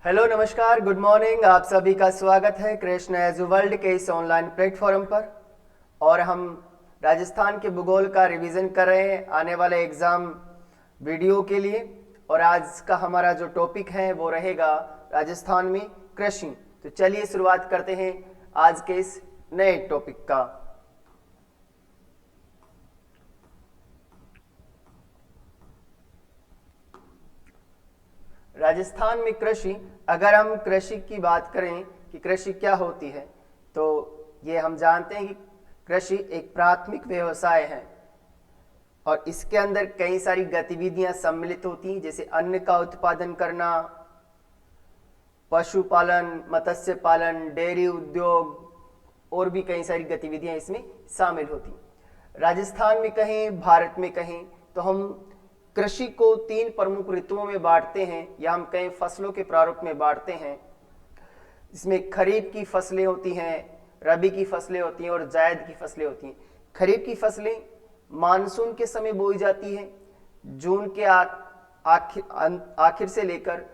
Hello नमस्कार good morning. आप सभी का स्वागत है कृष्ण एज वर्ल्ड के इस ऑनलाइन प्लेटफॉर्म पर। और हम राजस्थान के भूगोल का रिवीजन कर रहे हैं आने वाले एग्जाम वीडियो के लिए। और आज का हमारा जो टॉपिक है वो रहेगा राजस्थान में कृषि। तो चलिए शुरुआत करते हैं आज के इस नए टॉपिक का। राजस्थान में कृषि, अगर हम कृषि की बात करें कि कृषि क्या होती है, तो ये हम जानते हैं कि कृषि एक प्राथमिक व्यवसाय है और इसके अंदर कई सारी गतिविधियां सम्मिलित होती हैं, जैसे अन्न का उत्पादन करना, पशुपालन, मत्स्य पालन, डेयरी उद्योग और भी कई सारी गतिविधियां इसमें शामिल होती हैं। राजस्थान में कहें, भारत में कहें, तो हम कृषि को 3 प्रमुख ऋतुओं में बांटते हैं या हम कई फसलों के प्रारूप में बांटते हैं। इसमें खरीफ की फसलें होती हैं, रबी की फसलें होती हैं और जायद की फसलें होती हैं। खरीफ की फसलें मानसून के समय बोई जाती हैं, जून के आखिर से लेकर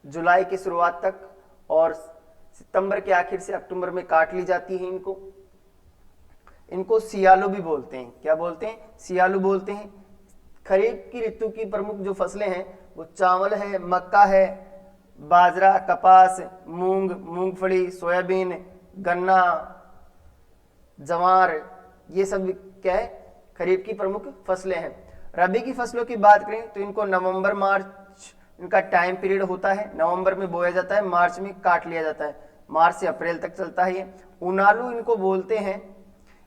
जुलाई की शुरुआत तक, और सितंबर के आखिर से अक्टूबर में काट ली जाती है। इनको सियालू भी बोलते हैं। क्या बोलते हैं? सियालू बोलते हैं। खरीफ की ऋतु की प्रमुख जो फसलें हैं वो चावल है, मक्का है, बाजरा, कपास, मूंग, मूंगफली, सोयाबीन, गन्ना, जवार, ये सब क्या है? खरीफ की प्रमुख फसलें हैं। रबी की फसलों की बात करें तो इनको नवंबर मार्च इनका टाइम पीरियड होता है। नवंबर में बोया जाता है, मार्च में काट लिया जाता है। मार्च से अप्रैल तक चलता है ये। उनालू इनको बोलते हैं।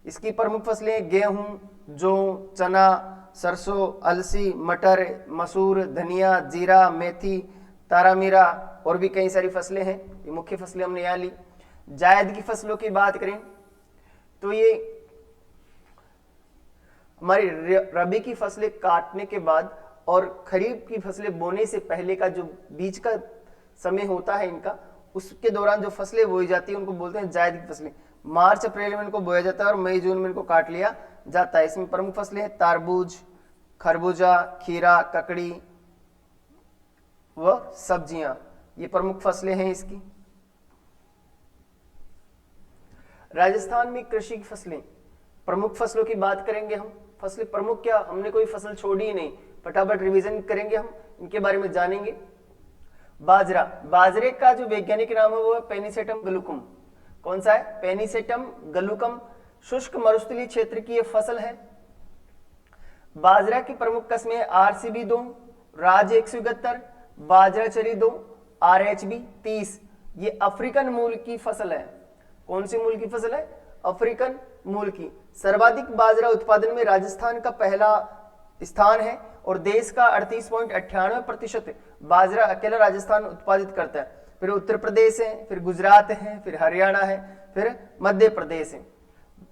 इसकी प्रमुख फसलें गेहूं, जौ, चना, सरसों, अलसी, मटर, मसूर, धनिया, जीरा, मेथी, तारामीरा और भी कई सारी फसलें हैं। ये मुख्य फसलें हमने यहाँ ली। जायद की फसलों की बात करें तो ये हमारी रबी की फसलें काटने के बाद और खरीफ की फसलें बोने से पहले का जो बीच का समय होता है इनका, उसके दौरान जो फसलें बोई जाती है उनको बोलते हैं जायद की फसलें। मार्च अप्रैल में इनको बोया जाता है और मई जून में इनको काट लिया जाता है। इसमें प्रमुख फसलें हैं तारबूज, खरबूजा, खीरा, ककड़ी व सब्जियां। ये प्रमुख फसलें हैं इसकी। राजस्थान में कृषि की फसलें, प्रमुख फसलों की बात करेंगे हम। फसलें प्रमुख क्या, हमने कोई फसल छोड़ी ही नहीं, फटाफट रिवीजन करेंगे हम, इनके बारे में जानेंगे। बाजरा, बाजरे का जो वैज्ञानिक नाम है वो है पेनिसेटम गलुकम। कौन सा है? पेनिसेटम गलुकम। शुष्क मरुस्थलीय क्षेत्र की यह फसल है। बाजरा की प्रमुख किस्में आरसीबी 2, राज 171, बाजरा चरी 2, आरएचबी 30। ये अफ्रीकन मूल की फसल है। कौन सी मूल की फसल है? अफ्रीकन मूल की। सर्वाधिक बाजरा उत्पादन में राजस्थान का पहला स्थान है और देश का 38.98% बाजरा अकेला राजस्थान उत्पादित करता है। फिर उत्तर प्रदेश है, फिर गुजरात है, फिर हरियाणा है, फिर मध्य प्रदेश है।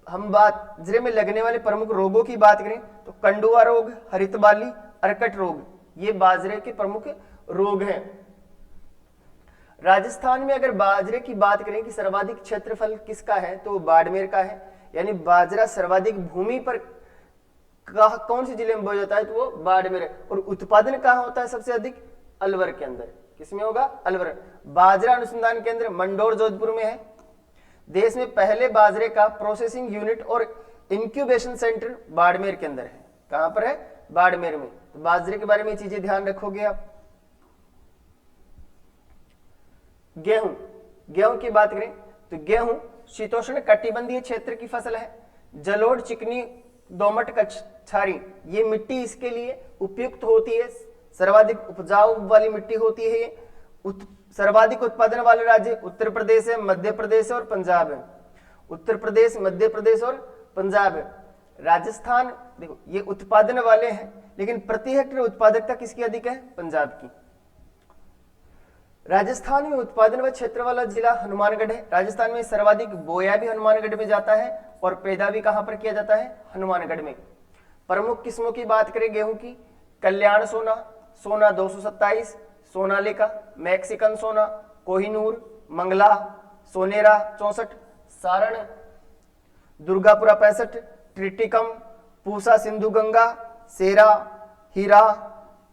हम बाजरे में लगने वाले प्रमुख रोगों की बात करें तो कंडुआ रोग, हरित बाली, अर्कट रोग, ये बाजरे के प्रमुख रोग हैं। राजस्थान में अगर बाजरे की बात करें कि सर्वाधिक क्षेत्रफल किसका है तो बाड़मेर का है। यानी बाजरा सर्वाधिक भूमि पर कौन से जिले में बोया जाता है तो वो बाड़मेर है। और उत्पादन कहाँ होता है सबसे अधिक? अलवर के अंदर। किसमें होगा? अलवर। बाजरा अनुसंधान केंद्र मंडोर जोधपुर में है। देश में पहले बाजरे का प्रोसेसिंग यूनिट और इंक्यूबेशन सेंटर बाड़मेर के अंदर है। कहां पर है? बाड़मेर में। तो बाजरे के बारे में चीजें ध्यान रखोगे आप। गेहूं, गेहूं की बात करें तो गेहूं शीतोष्ण कटिबंधीय क्षेत्र की फसल है। जलोढ़, चिकनी, दोमट, कछारी, ये मिट्टी इसके लिए उपयुक्त होती है। सर्वाधिक उपजाऊ वाली मिट्टी होती है ये। सर्वाधिक उत्पादन वाले राज्य उत्तर प्रदेश है, मध्य प्रदेश है और पंजाब है। उत्तर प्रदेश, मध्य प्रदेश और पंजाब है। राजस्थान देखो ये उत्पादन वाले हैं, लेकिन प्रति हेक्टेयर उत्पादकता किसकी अधिक है? पंजाब की। राजस्थान में उत्पादन व क्षेत्र वाला जिला हनुमानगढ़ है। राजस्थान में सर्वाधिक बोया भी हनुमानगढ़ में जाता है और पैदा भी कहां पर किया जाता है? हनुमानगढ़ में। प्रमुख किस्मों की बात करें गेहूं की, कल्याण सोना, सोना 227, सोनालिका, मैक्सिकन सोना, कोहिनूर, मंगला, सोनेरा 64, सारण, दुर्गापुरा 65, ट्रिटिकम, पूसा, सिंधु गंगा, सेरा, हीरा,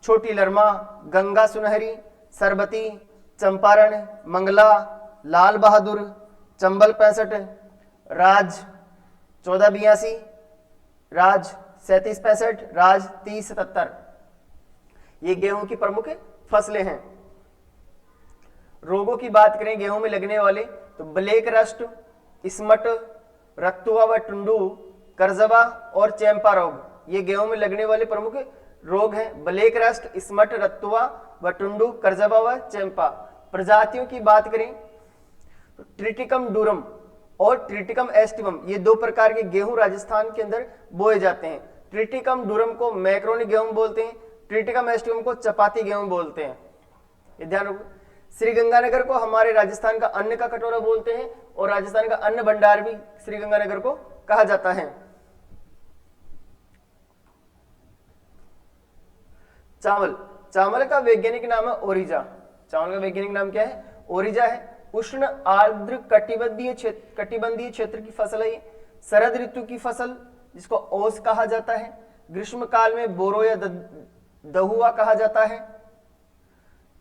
छोटी लरमा, गंगा सुनहरी, सरबती, चंपारण, मंगला, लाल बहादुर, चंबल 65, राज 1482, राज 3765, राज 3077। ये गेहूं की प्रमुख फसलें हैं। रोगों की बात करें गेहूं में लगने वाले तो ब्लैक रस्ट, स्मट, रक्तुआ व टुंडू, करजबा और चैंपा रोग ये गेहूं में लगने वाले प्रमुख रोग हैं। ब्लैक रस्ट, स्मट, रक्तुआ व टुंडू, करजबा व चैंपा। प्रजातियों की बात करें तो ट्रिटिकम डूरम और ट्रिटिकम एस्टिवम ये दो प्रकार के गेहूं राजस्थान के अंदर बोए जाते हैं। ट्रिटिकम डूरम को मैक्रोनी गेहूं बोलते हैं, ट्रिटिकम एस्टिवम को चपाती गेहूं बोलते हैं। ये ध्यान रखो। श्रीगंगानगर को हमारे राजस्थान का अन्न का कटोरा बोलते हैं और राजस्थान का अन्न भंडार भी श्रीगंगानगर को कहा जाता है। चावल, चावल का वैज्ञानिक नाम है ओरिजा। चावल का वैज्ञानिक नाम क्या है? ओरिजा है। उष्ण आर्द्र कटिबंधीय क्षेत्र की फसल है ये। शरद ऋतु की फसल जिसको ओस कहा जाता है। ग्रीष्म काल में बोरो या दहुआ कहा जाता है।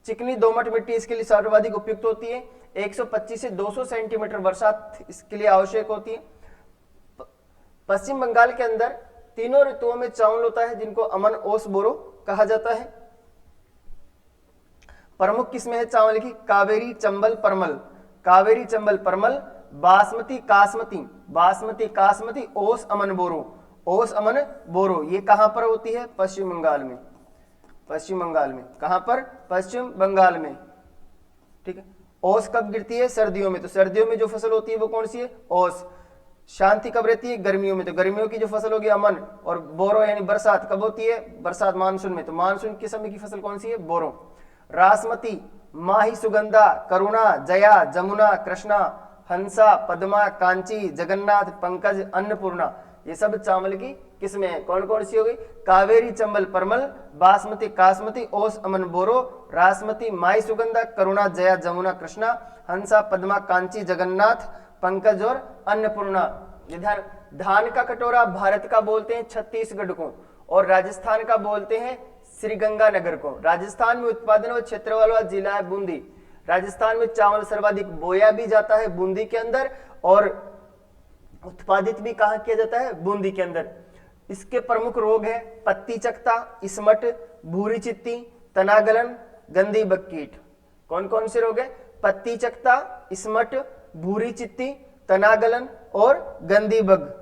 चिकनी दोमट मिट्टी इसके लिए सर्वाधिक उपयुक्त होती है। 125 से 200 सेंटीमीटर बरसात इसके लिए आवश्यक होती है। पश्चिम बंगाल के अंदर तीनों ऋतुओं में चावल होता है जिनको अमन, ओस, बोरो कहा जाता है। प्रमुख किस्में है चावल की? कावेरी, चंबल, परमल। कावेरी, चंबल, परमल। बासमती, कासमती, बासमती, कासमती, ओस, अमन, बोरो। ओस, अमन, बोरो ये कहां पर होती है? पश्चिम बंगाल में। पश्चिम बंगाल में। कहां पर? पश्चिम बंगाल में। ठीक है। ओस कब गिरती है? सर्दियों में। तो सर्दियों में जो फसल होती है वो कौन सी है? ओस। शांति कब रहती है? गर्मियों में। तो गर्मियों की जो फसल होगी अमन। और बोरो यानी बरसात कब होती है? बरसात मानसून में। तो मानसून के समय की फसल कौन सी है? बोरो। रासमती, माही, सुगंधा, करुणा, जया, जमुना, कृष्णा, हंसा, पद्मा, कांची, जगन्नाथ, पंकज, अन्नपूर्णा ये सब चावल की किस्में हैं। कौन कौन सी हो गई? कावेरी, चंबल, परमल, बासमती, कासमती, ओस, अमन, बोरो, रासमती, माई, सुगंधा, करुणा, जया, जमुना, कृष्णा, हंसा, पद्मा, कांची, जगन्नाथ, पंकज और अन्नपूर्णा। धान का कटोरा भारत का बोलते हैं छत्तीसगढ़ को और राजस्थान का बोलते हैं श्रीगंगानगर को। राजस्थान में उत्पादन व क्षेत्र वाला जिला है बूंदी। राजस्थान में चावल सर्वाधिक बोया भी जाता है बूंदी के अंदर और उत्पादित भी कहां किया जाता है? बूंदी के अंदर। इसके प्रमुख रोग है पत्ती चकता, स्मट, भूरी चित्ती, तनागलन, गंदी बग कीट। कौन कौन से रोग है? पत्ती चकता, स्मट, भूरी चित्ती, तनागलन और गंदी बग।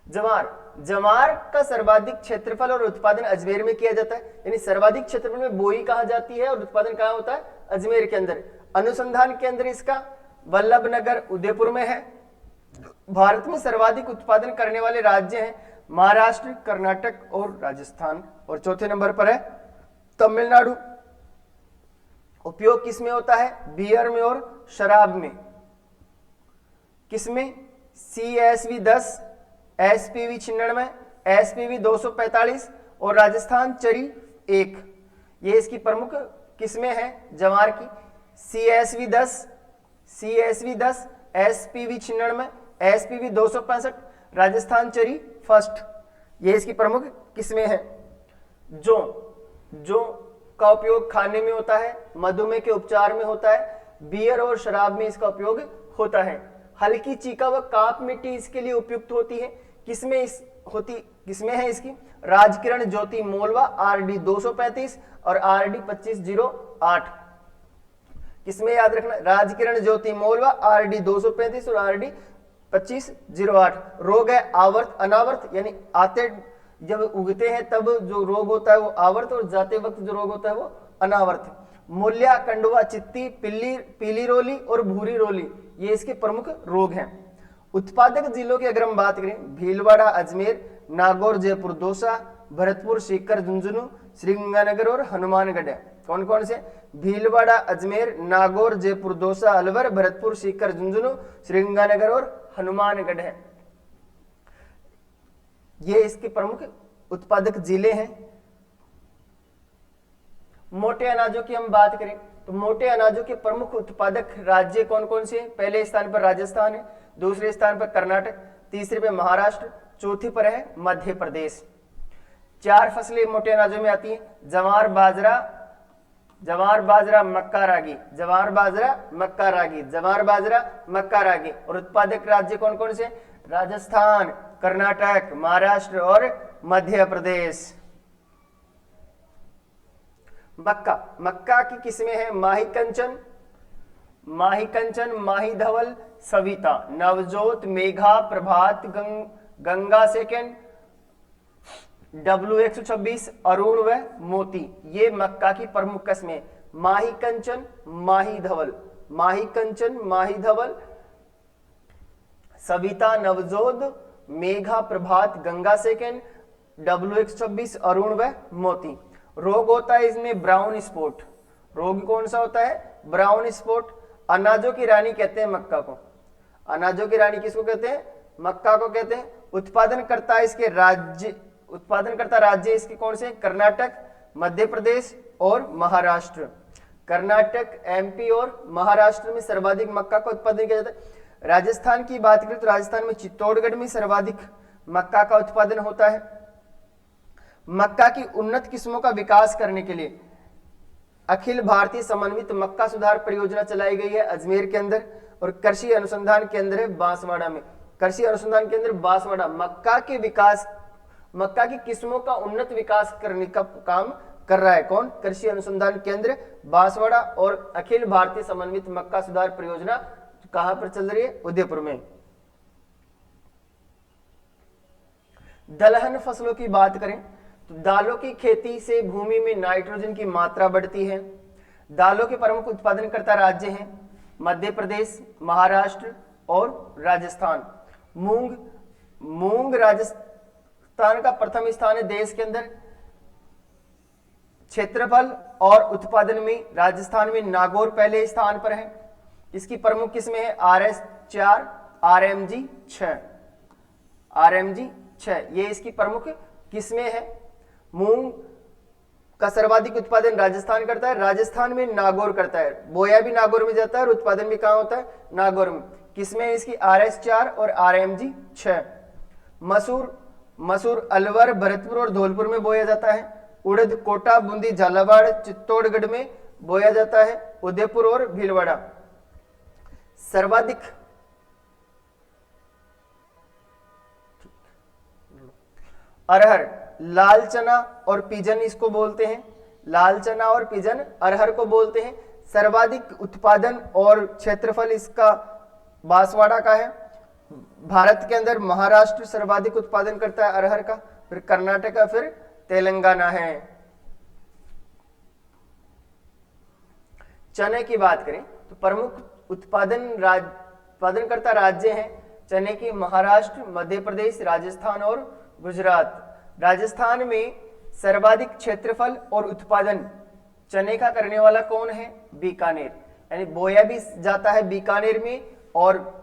जवार, जवार का सर्वाधिक क्षेत्रफल और उत्पादन अजमेर में किया जाता है। यानी सर्वाधिक क्षेत्रफल में बोई कहा जाती है और उत्पादन कहां होता है? अजमेर के अंदर। अनुसंधान केंद्र इसका वल्लभनगर उदयपुर में है। भारत में सर्वाधिक उत्पादन करने वाले राज्य हैं महाराष्ट्र, कर्नाटक और राजस्थान। और चौथे नंबर पर है तमिलनाडु। उपयोग किसमें होता है? बियर में और शराब में। किसमें? CSV 10, SPV 96, SPV 245 और राजस्थान चरी 1 ये इसकी प्रमुख किस्में हैं जवार की। CSV 10, SPV 96, SPV 265, राजस्थान चरी फर्स्ट ये इसकी प्रमुख किस्में हैं। जौ का उपयोग खाने में होता है, मधुमेह के उपचार में होता है, बियर और शराब में इसका उपयोग होता है। हल्की चीका व काप मिट्टी इसके लिए उपयुक्त होती है। किसमें है इसकी? राजकिरण ज्योति मोलवा RD 235 और RD 2508। किसमें याद रखना? राजकिरण ज्योति मोलवा RD 235 और RD 2508। रोग है आवर्त अनावर्त, यानी आते जब उगते हैं तब जो रोग होता है वो आवर्त और जाते वक्त जो रोग होता है वो अनावर्त। मूल्या, कंडवा, चित्ती, पीली रोली और भूरी रोली ये इसके प्रमुख रोग हैं। उत्पादक जिलों की अगर हम बात करें भीलवाड़ा, अजमेर, नागौर, जयपुर, दौसा, भरतपुर, सीकर, झुंझुनू, श्रीगंगानगर और हनुमानगढ़ है। कौन कौन से? भीलवाड़ा, अजमेर, नागौर, जयपुर, दौसा, अलवर, भरतपुर, सीकर, झुंझुनू, श्रीगंगानगर और हनुमानगढ़ है। ये इसके प्रमुख उत्पादक जिले हैं। मोटे अनाजों की हम बात करें तो मोटे अनाजों के प्रमुख उत्पादक राज्य कौन कौन से हैं? पहले स्थान पर राजस्थान है, दूसरे स्थान पर कर्नाटक, तीसरे पर महाराष्ट्र, चौथे पर है मध्य प्रदेश। 4 फसलें मोटे अनाजों में आती हैं, जवार बाजरा, मक्का रागी, जवार बाजरा मक्का रागी, जवार बाजरा मक्का रागी। और उत्पादक राज्य कौन कौन से? राजस्थान, कर्नाटक, महाराष्ट्र और मध्य प्रदेश। मक्का की किस्में हैं माही कंचन, माही धवल, सविता, नवजोत, मेघा, प्रभात, गंगा सेकंड, W126, अरुण व मोती। ये मक्का की प्रमुख किस्में, माही कंचन, माही धवल, सविता, नवजोत, मेघा, प्रभात, गंगा सेकंड, W126, अरुण व मोती। रोग होता है इसमें ब्राउन स्पॉट। रोग कौन सा होता है? Brown spot. अनाजों की रानी कहते हैं मक्का को। अनाजों की रानी किसको कहते हैं? मक्का को कहते हैं। उत्पादन करता राज्य इसके कौन से? कर्नाटक, मध्य प्रदेश और महाराष्ट्र। कर्नाटक, MP और महाराष्ट्र में सर्वाधिक मक्का का उत्पादन किया जाता है। राजस्थान की बात करें तो राजस्थान में चित्तौड़गढ़ में सर्वाधिक मक्का का उत्पादन होता है। मक्का की उन्नत किस्मों का विकास करने के लिए अखिल भारतीय समन्वित मक्का सुधार परियोजना चलाई गई है अजमेर के अंदर, और कृषि अनुसंधान केंद्र है बांसवाड़ा में। कृषि अनुसंधान केंद्र बांसवाड़ा मक्का की किस्मों का उन्नत विकास करने का काम कर रहा है। कौन? कृषि अनुसंधान केंद्र बांसवाड़ा। और अखिल भारतीय समन्वित मक्का सुधार परियोजना कहां पर चल रही है? उदयपुर में। दलहन फसलों की बात करें तो दालों की खेती से भूमि में नाइट्रोजन की मात्रा बढ़ती है। दालों के प्रमुख उत्पादनकर्ता राज्य हैं मध्य प्रदेश, महाराष्ट्र और राजस्थान। मूंग राजस्थान का प्रथम स्थान है देश के अंदर। क्षेत्रफल और उत्पादन में राजस्थान में नागौर पहले स्थान पर है। इसकी प्रमुख किस्में है RS4, RMG 6, ये इसकी प्रमुख किस्में हैं। मूंग का सर्वाधिक उत्पादन राजस्थान करता है। राजस्थान में नागौर करता है, बोया भी नागौर में जाता है और उत्पादन भी कहां होता है? नागौर में। किस्में इसकी RS4 और RMG 6। मसूर अलवर, भरतपुर और धौलपुर में बोया जाता है। उड़द कोटा, बूंदी, झालावाड़, चित्तौड़गढ़ में बोया जाता है। उदयपुर और भीलवाड़ा। सर्वाधिक अरहर, लाल चना और पिजन इसको बोलते हैं। लाल चना और पिजन अरहर को बोलते हैं। सर्वाधिक उत्पादन और क्षेत्रफल इसका बांसवाड़ा का है। भारत के अंदर महाराष्ट्र सर्वाधिक उत्पादन करता है अरहर का, फिर कर्नाटक, फिर तेलंगाना है। चने की बात करें तो प्रमुख उत्पादनकर्ता राज्य हैं चने की महाराष्ट्र, मध्य प्रदेश, राजस्थान और गुजरात। राजस्थान में सर्वाधिक क्षेत्रफल और उत्पादन चने का करने वाला कौन है? बीकानेर। यानी बोया भी जाता है बीकानेर में और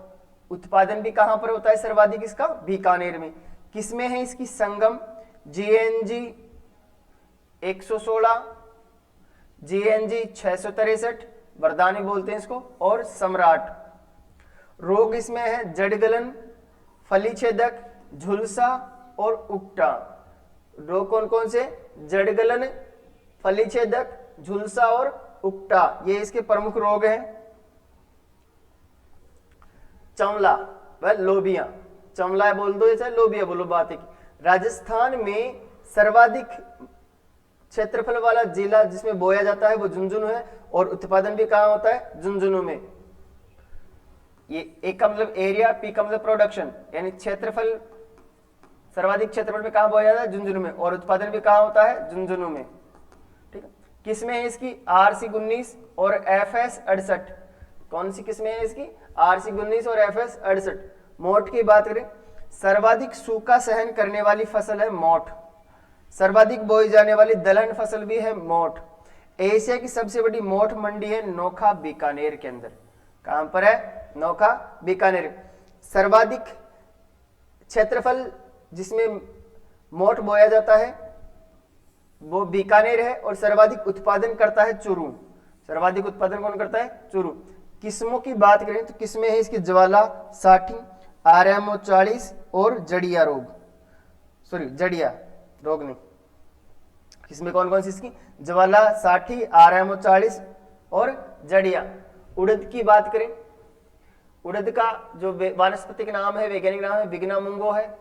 उत्पादन भी कहां पर होता है सर्वाधिक? इसका बीकानेर में। किसमें है इसकी? संगम, GNG 116, GNG 663, वरदानी बोलते हैं इसको, और सम्राट। रोग इसमें है जड़गलन, फलीछेदक, झुलसा और उक्टा। रोग कौन कौन से? जड़गलन, फलीछेदक, झुलसा और उक्टा, ये इसके प्रमुख रोग हैं। चमला व लोबिया, चमला बोल दो जैसे लोबिया बोलो, बात है कि राजस्थान में सर्वाधिक क्षेत्रफल वाला जिला जिसमें बोया जाता है वो झुंझुनू है, और उत्पादन भी कहां होता है? झुंझुनू में। ये एक का मतलब एरिया, पी का मतलब प्रोडक्शन, यानी क्षेत्रफल, सर्वाधिक क्षेत्रफल में कहां बोया जाता है? झुंझुनू में, और उत्पादन भी कहां होता है? झुंझुनू में। ठीक है। किसमें है इसकी? RC19 और FS 68। कौन सी किस्में है इसकी? RC19 और FS 68। मोठ की बात करें, सर्वाधिक सूखा सहन करने वाली फसल है मोठ। सर्वाधिक बोई जाने वाली दलहन फसल भी है मोठ। एशिया की सबसे बड़ी मोठ मंडी है नोखा, बीकानेर के अंदर। कहां पर है? नोखा, बीकानेर। सर्वाधिक क्षेत्रफल जिसमें मोठ बोया जाता है वो बीकानेर है, और सर्वाधिक उत्पादन करता है चूरू। सर्वाधिक उत्पादन कौन करता है? चूरू। किस्मों की बात करें तो किस्में है इसकी ज्वाला 60, RMO 40 और जड़िया रोग, सॉरी जड़िया रोग नहीं, इसमें कौन कौन सी इसकी, ज्वाला, साठी, आरएमओ 40 और जड़िया। उड़द की बात करें, उड़द का जो वानस्पतिक नाम है, वैज्ञानिक नाम है विग्ना मुंगो है।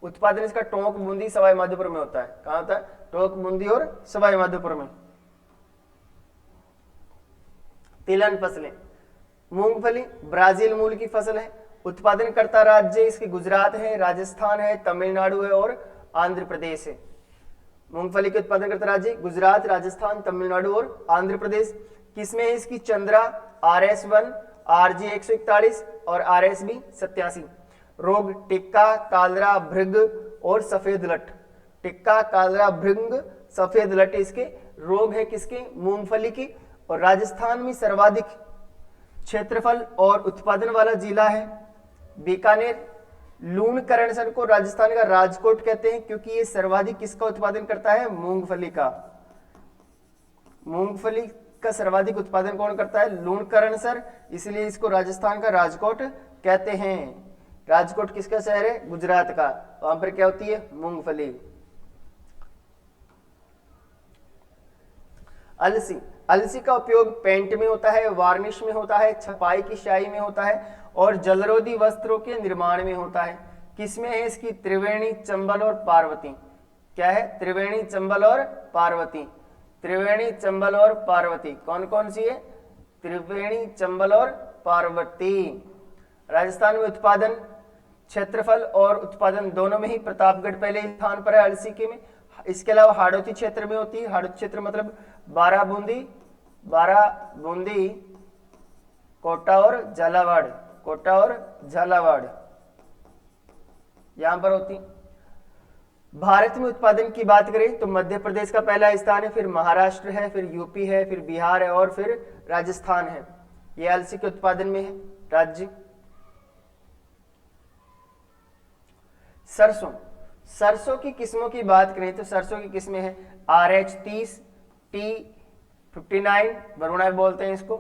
उत्पादन इसका टोंक, बूंदी, सवाई माधोपुर में होता है। कहां होता है? टोंक, बूंदी और सवाई माधोपुर में। तिलहन फसलें, मूंगफली ब्राजील मूल की फसल है। उत्पादन करता राज्य इसके गुजरात है, राजस्थान है, तमिलनाडु है और आंध्र प्रदेश है। मूंगफली के उत्पादन करता राज्य गुजरात, राजस्थान, तमिलनाडु और आंध्र प्रदेश। किसमें है इसकी? चंद्रा, RS1, RG 141 और RSB 87। रोग टिक्का, कालरा, भृंग और सफेद लट। टिक्का, कालरा, भृंग, सफेद लट इसके रोग है किसके? मूंगफली की। और राजस्थान में सर्वाधिक क्षेत्रफल और उत्पादन वाला जिला है बीकानेर। लूणकरणसर को राजस्थान का राजकोट कहते हैं क्योंकि ये सर्वाधिक किसका उत्पादन करता है? मूंगफली का। मूंगफली का सर्वाधिक उत्पादन कौन करता है? लूणकरणसर, इसलिए इसको राजस्थान का राजकोट कहते हैं। राजकोट किसका शहर है? गुजरात का। वहां पर क्या होती है? मूंगफली। अलसी, अलसी का उपयोग पेंट में होता है, वार्निश में होता है, छपाई की स्याही में होता है और जलरोधी वस्त्रों के निर्माण में होता है। किसमें है इसकी? त्रिवेणी, चंबल और पार्वती। क्या है? त्रिवेणी, चंबल और पार्वती। त्रिवेणी, चंबल और पार्वती कौन कौन सी है? त्रिवेणी, चंबल और पार्वती। राजस्थान में उत्पादन, क्षेत्रफल और उत्पादन दोनों में ही प्रतापगढ़ पहले स्थान पर है अलसी के में। इसके अलावा हाड़ौती क्षेत्र में होती है। हाड़ौती क्षेत्र मतलब बाराबूंदी, कोटा और झालावाड़, कोटा और झालावाड़ यहां पर होती। भारत में उत्पादन की बात करें तो मध्य प्रदेश का पहला स्थान है, फिर महाराष्ट्र है, फिर यूपी है, फिर बिहार है और फिर राजस्थान है। ये अलसी के उत्पादन में है राज्य। सरसों, सरसों की किस्मों की बात करें तो सरसों की किस्में हैं RH 30, T59 वरुणा बोलते हैं इसको,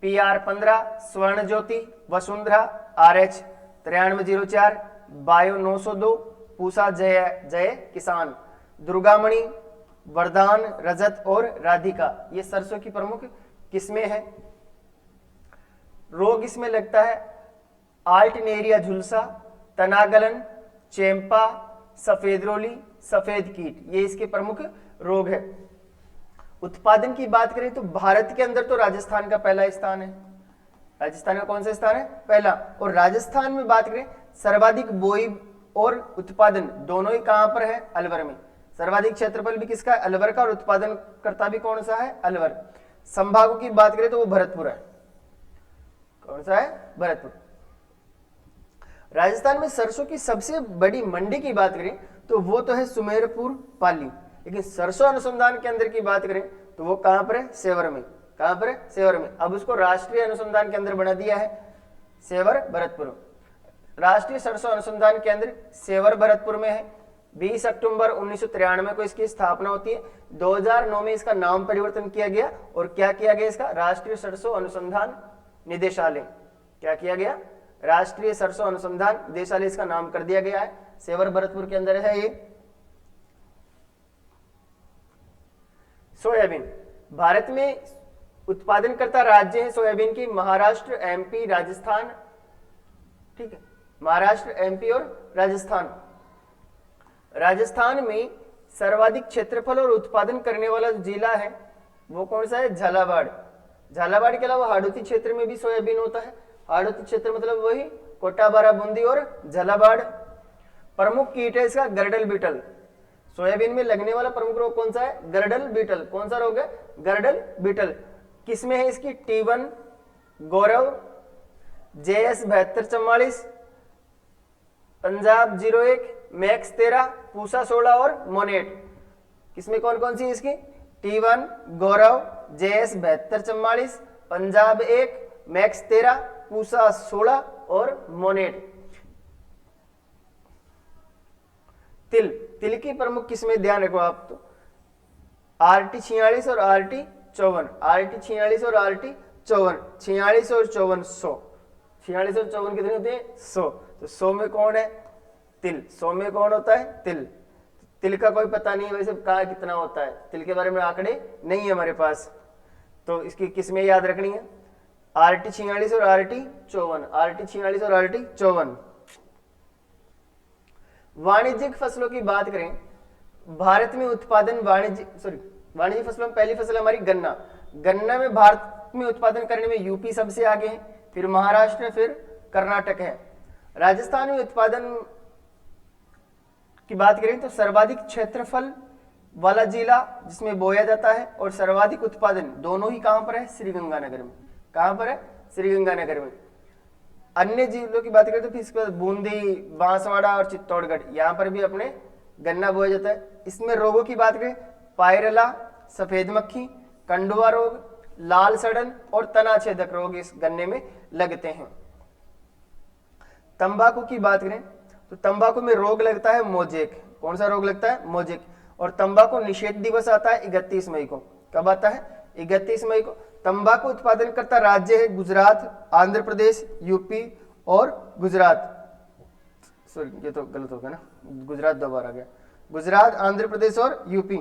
PR 15, स्वर्ण ज्योति, वसुंधरा, RH 9304, बायो 902, पूसा जय किसान, दुर्गामणि, वरदान, रजत और राधिका। ये सरसों की प्रमुख किस्में हैं। रोग इसमें लगता है आल्टनेरिया झुलसा, तनागलन, चेम्पा, सफेद रोली, सफेद कीट, ये इसके प्रमुख रोग है। उत्पादन की बात करें तो भारत के अंदर तो राजस्थान का पहला स्थान है। राजस्थान का कौन सा स्थान है? पहला। और राजस्थान में बात करें सर्वाधिक बोई और उत्पादन दोनों ही कहां पर है? अलवर में। सर्वाधिक क्षेत्रफल भी किसका है? अलवर का। और उत्पादन करता भी कौन सा है? अलवर। संभागों की बात करें तो वो भरतपुर है। कौन सा है? भरतपुर। राजस्थान में सरसों की सबसे बड़ी मंडी की बात करें तो वो तो है सुमेरपुर पाली, लेकिन सरसों अनुसंधान केंद्र की बात करें तो वो कहां पर है? सेवर में। कहां पर है? सेवर में। अब उसको राष्ट्रीय अनुसंधान केंद्र बना दिया है सेवर भरतपुर। राष्ट्रीय सरसों अनुसंधान केंद्र सेवर भरतपुर में है। 20 अक्टूबर 1993 को इसकी स्थापना होती है। 2009 में इसका नाम परिवर्तन किया गया और क्या किया गया? इसका राष्ट्रीय सरसों अनुसंधान निदेशालय। क्या किया गया? राष्ट्रीय सरसों अनुसंधान निदेशालय इसका नाम कर दिया गया है। सेवर भरतपुर के अंदर है ये। सोयाबीन, भारत में उत्पादन करता राज्य है सोयाबीन की महाराष्ट्र, MP, राजस्थान। ठीक है, महाराष्ट्र, MP और राजस्थान। राजस्थान में सर्वाधिक क्षेत्रफल और उत्पादन करने वाला जिला है वो कौन सा है? झालावाड़। झालावाड़ के अलावा हाड़ौती क्षेत्र में भी सोयाबीन होता है। हाड़ौती क्षेत्र मतलब वही कोटा, बाराबूंदी और झालावाड़। प्रमुख कीट है इसका गर्डल बीटल। सोयाबीन में लगने वाला प्रमुख रोग कौन सा है? Girdle beetle. कौन सा रोग है? Girdle beetle. किसमें है इसकी? T1 Gaurav, JS 7244, Punjab 01, Max 13, Pusa 16 और मोनेट। किसमें कौन कौन सी इसकी? T1 Gaurav, JS 7244, Punjab 1, Max 13, Pusa 16 और मोनेट। तिल, तिल की प्रमुख किस्में ध्यान रखो आप तो RT 46 और RT 54। RT 46 और RT 54, 46 और 54 100। 46 और 54 कितने होते हैं? 100। तो 100 में कौन है? तिल। 100 में कौन होता है? तिल। तिल का कोई पता नहीं है वैसे कहाँ कितना होता है, तिल के बारे में आंकड़े नहीं है हमारे पास, तो इसकी किस्में याद रखनी है, RT 46 और RT 54, RT 46 और RT 54। वाणिज्यिक फसलों की बात करें, भारत में उत्पादन वाणिज्यिक फसलों में पहली फसल हमारी गन्ना। गन्ना में भारत में उत्पादन करने में यूपी सबसे आगे है, फिर महाराष्ट्र, फिर कर्नाटक है। राजस्थान में उत्पादन की बात करें तो सर्वाधिक क्षेत्रफल वाला जिला जिसमें बोया जाता है और सर्वाधिक उत्पादन दोनों ही कहां पर है, श्रीगंगानगर में। कहां पर है, श्रीगंगानगर में। अन्य जिलों की बात करें तो फिर इसके बाद बूंदी, बांसवाड़ा और चित्तौड़गढ़, यहां पर भी अपने गन्ना बोया जाता है। इसमें रोगों की बात करें, पायरला, सफेद मक्खी, कंडुआ रोग, लाल सड़न और तना छेदक रोग इस गन्ने में लगते हैं। तंबाकू की बात करें तो तंबाकू में रोग लगता है मोजेक। कौन सा रोग लगता है, मोजेक। और तंबाकू निषेध दिवस आता है 31 मई को। कब आता है, 31 मई को। तंबाकू उत्पादन करता राज्य है गुजरात, आंध्र प्रदेश, यूपी और गुजरात। सॉरी ये तो गलत हो गया ना, गुजरात दोबारा आ गया। गुजरात, आंध्र प्रदेश और यूपी।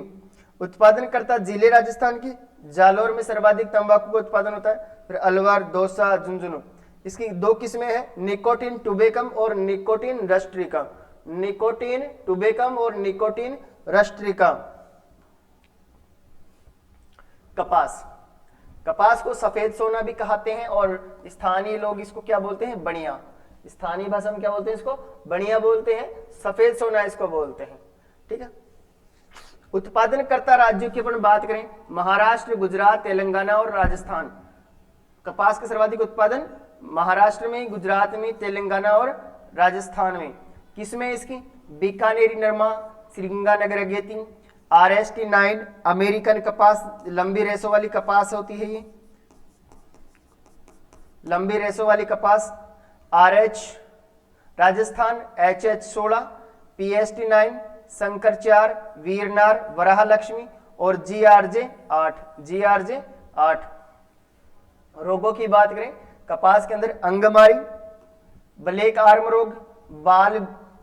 उत्पादन करता जिले राजस्थान की, जालौर में सर्वाधिक तंबाकू का उत्पादन होता है, फिर अलवर, दौसा, झुंझुनू। इसकी दो किस्में हैं, निकोटीन टुबेकम और निकोटीन रस्ट्रिका। निकोटीन टुबेकम और निकोटीन रस्ट्रिका। कपास, कपास को सफेद सोना भी कहते हैं और स्थानीय लोग इसको क्या बोलते हैं, बनिया। स्थानीय भाषा में क्या बोलते हैं इसको, बनिया बोलते हैं, सफेद सोना इसको बोलते हैं। ठीक है। उत्पादनकर्ता राज्यों की अपन बात करें, महाराष्ट्र, गुजरात, तेलंगाना और राजस्थान। कपास का सर्वाधिक उत्पादन महाराष्ट्र में, गुजरात में, तेलंगाना और राजस्थान में। किसमें इसकी, बीकानेरी नरमा, श्रीगंगानगर अगेती, RST 9, अमेरिकन कपास, लंबी रेसों वाली कपास होती है ये, लंबी रेसों वाली कपास। RH Rajasthan, HH 16, PST 9, Shankar 4, वीरनार, Varaha Lakshmi और GRJ 8। रोगों की बात करें, कपास के अंदर अंगमारी, ब्लैक आर्म रोग, बाल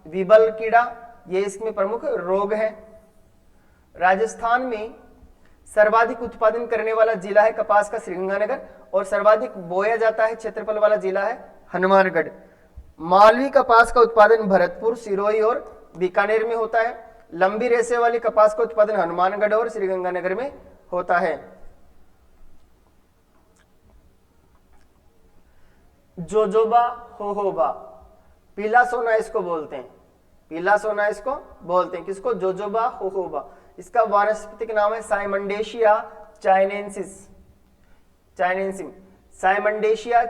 विबल कीड़ा, ये इसमें प्रमुख रोग है। राजस्थान में सर्वाधिक उत्पादन करने वाला जिला है कपास का श्रीगंगानगर और सर्वाधिक बोया जाता है क्षेत्रफल वाला जिला है हनुमानगढ़। मालवी कपास का उत्पादन भरतपुर, सिरोही और बीकानेर में होता है। लंबी रेशे वाली कपास का उत्पादन हनुमानगढ़ और श्रीगंगानगर में होता है। जोजोबा होहोबा, पीला सोना इसको बोलते हैं, पीला सोना इसको बोलते हैं। किसको, जोजोबा होहोबा। इसका वानस्पतिक नाम है साइमंडेशिया चाइनेंसिस, साइमंडेशिया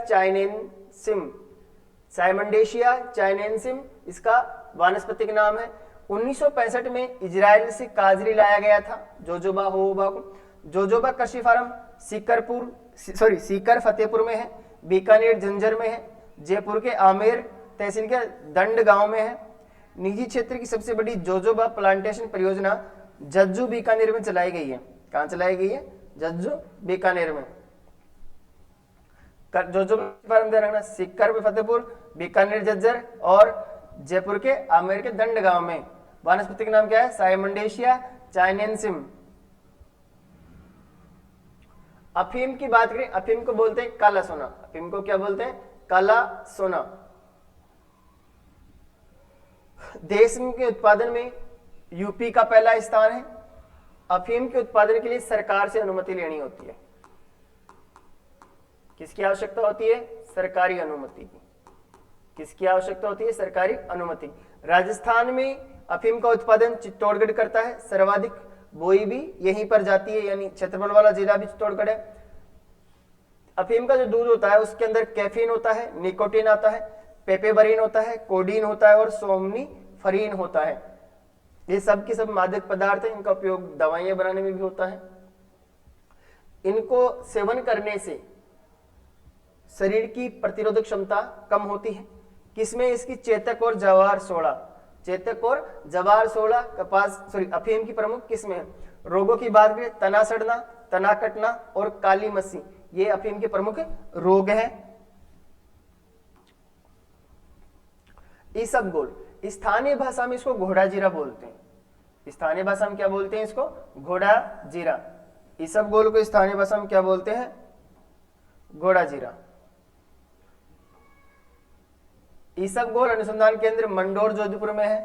चाइनेंसिम इसका वानस्पतिक नाम है। 1965 में इजराइल से काजरी लाया गया था जोजोबा होहोबा को। जोजोबा कृषि फार्म सीकर फतेहपुर में है, बीकानेर झंझर में है, जयपुर के आमेर तहसील के दंड गांव में है। निजी क्षेत्र की सबसे बड़ी जोजोबा प्लांटेशन परियोजना जज्जू बीकानेर में चलाई गई है। कहां चलाई गई है, जज्जू बीकानेर में। जोजोबा फार्म ध्यान रखना, सीकर में फतेहपुर, बीकानेर झज्जर और जयपुर के आमेर के दंड गांव में। वानस्पतिक नाम क्या है, साइमंडेशिया चाइनेंसिम। अफीम की बात करें, अफीम को बोलते हैं काला सोना। अफीम को क्या बोलते हैं, काला सोना। देश के उत्पादन में यूपी का पहला स्थान है। अफीम के उत्पादन के लिए सरकार से अनुमति लेनी होती है। किसकी आवश्यकता होती है, सरकारी अनुमति की। किसकी आवश्यकता होती है, सरकारी अनुमति। राजस्थान में अफीम का उत्पादन चित्तौड़गढ़ करता है, सर्वाधिक बोई भी यहीं पर जाती है, यानी क्षेत्रफल वाला जिला भी चित्तौड़गढ़ है। अफीम का जो दूध होता है उसके अंदर कैफीन होता है, निकोटीन आता है, पेपेबरीन होता है, कोडीन होता है और सोमनीफरीन होता है। ये सब की सब मादक पदार्थ है, इनका उपयोग दवाइयां बनाने में भी होता है। इनको सेवन करने से शरीर की प्रतिरोधक क्षमता कम होती है। किसमें, इसकी चेतक और जवार सोडा, चेतक और जवार सोडा अफीम की प्रमुख किस्में हैं। रोगों की बात करें, तना सड़ना, तना कटना और काली मस्सी, ये अफीम के प्रमुख रोग हैं। इसबगोल, स्थानीय भाषा में इसको घोड़ा जीरा बोलते हैं। स्थानीय भाषा में क्या बोलते हैं इसको? घोड़ा जीरा। इसबगोल को स्थानीय भाषा में क्या बोलते हैं? घोड़ा जीरा। इसबगोल अनुसंधान केंद्र मंडोर जोधपुर में है।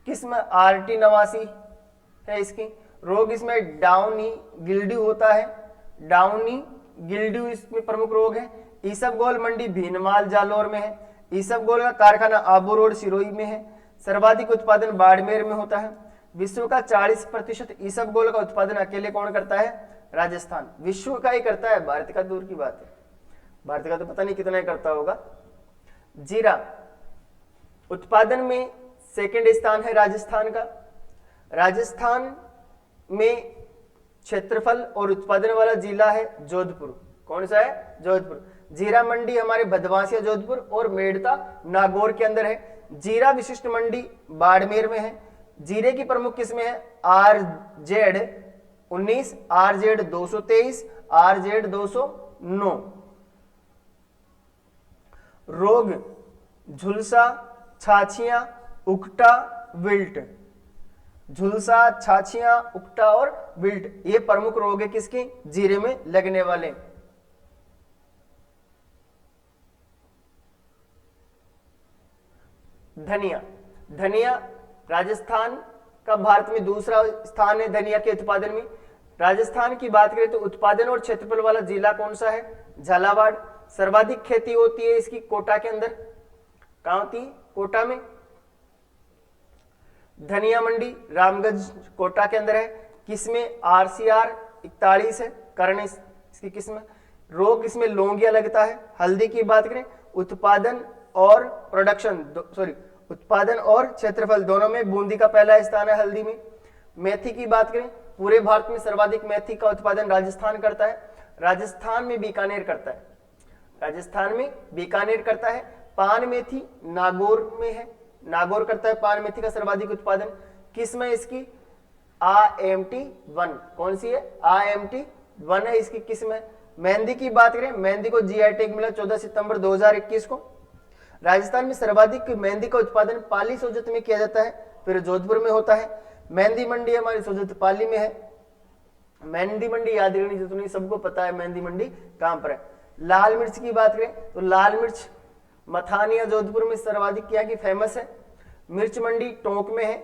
किस्म RT 89 है इसकी। रोग इसमें डाउनी गिल्ड्यू होता है, डाउनी गिल्ड्यू इसमें प्रमुख रोग है। इसबगोल मंडी भीनमाल जालोर में है। इसबगोल का कारखाना आबू रोड सिरोही में है। सर्वाधिक उत्पादन बाड़मेर में होता है। विश्व का 40% इसबगोल का उत्पादन अकेले कौन करता है? राजस्थान। विश्व का ही करता है, भारत का दूर की बात है। भारत का तो पता नहीं कितना ही करता होगा। जीरा उत्पादन में सेकंड स्थान है राजस्थान का। राजस्थान में क्षेत्रफल और उत्पादन वाला जिला है जोधपुर। कौन सा है? जोधपुर। जीरा मंडी हमारे भदवासिया जोधपुर और मेड़ता नागौर के अंदर है। जीरा विशिष्ट मंडी बाड़मेर में है। जीरे की प्रमुख किस्में हैं RZ 19, RZ 223, RZ 209। रोग झुलसा, छाछियां, उकटा, विल्ट। झुलसा, छाछियां, उकटा और विल्ट ये प्रमुख रोग है किसके? जीरे में लगने वाले। धनिया। धनिया राजस्थान का भारत में दूसरा स्थान है धनिया के उत्पादन में। राजस्थान की बात करें तो उत्पादन और क्षेत्रफल वाला जिला कौन सा है? झालावाड़। सर्वाधिक खेती होती है इसकी कोटा के अंदर। कहां होती है? कोटा में। धनिया मंडी रामगंज कोटा के अंदर है। किसमें? RCR 41 है, करण इसकी किस्म। रोग इसमें लौंगिया लगता है। हल्दी की बात करें उत्पादन और उत्पादन और क्षेत्रफल दोनों में बूंदी का पहला स्थान है हल्दी में। मेथी की बात करें पूरे भारत में सर्वाधिक मेथी का उत्पादन राजस्थान करता है। राजस्थान में बीकानेर करता है। राजस्थान में बीकानेर करता है। पान मेथी नागौर में है। नागौर करता है पान मेथी का सर्वाधिक उत्पादन। किस्म है इसकी? IMT 1। कौन सी है? IMT 1 है इसकी किस्म है। मेहंदी की बात करें, मेहंदी को GI टैग मिला 14 सितंबर 2021 को। राजस्थान में सर्वाधिक मेहंदी का उत्पादन पाली सोजत में किया जाता है, फिर जोधपुर में होता है। मेहंदी मंडी हमारी सोजत पाली में है। मेहंदी मंडी याद रखनी जरूरत नहीं, सबको पता है मेहंदी मंडी कहां पर है। लाल मिर्च की बात करें तो लाल मिर्च मथानिया जोधपुर में सर्वाधिक क्या की फेमस है। मिर्च मंडी टोंक में है।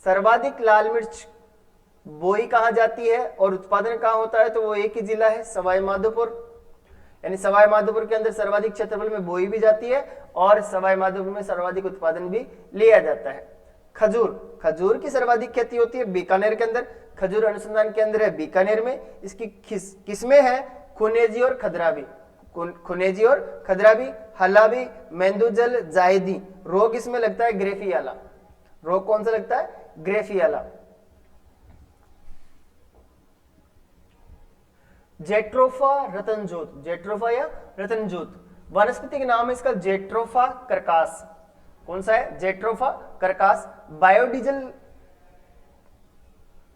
सर्वाधिक लाल मिर्च बोई कहा जाती है और उत्पादन कहां होता है? तो वो एक ही जिला है सवाई माधोपुर। यानी सवाई माधोपुर के अंदर सर्वाधिक क्षेत्रफल में बोई भी जाती है और सवाई माधोपुर में सर्वाधिक उत्पादन भी लिया जाता है। खजूर। खजूर की सर्वाधिक खेती होती है बीकानेर के अंदर। खजूर अनुसंधान केंद्र है बीकानेर में। इसकी किस्में हैं खुनेजी और खदराबी। खुनेजी और खदराबी, हलाबी, मेंदुजल, जायदी। रोग इसमें लगता है ग्रेफियाला। रोग कौन सा लगता है? ग्रेफियाला। जेट्रोफा रतनजोत। जेट्रोफा या रतनजोत वनस्पति के नाम है इसका जेट्रोफा करकास। कौन सा है? जेट्रोफा करकास। बायोडीजल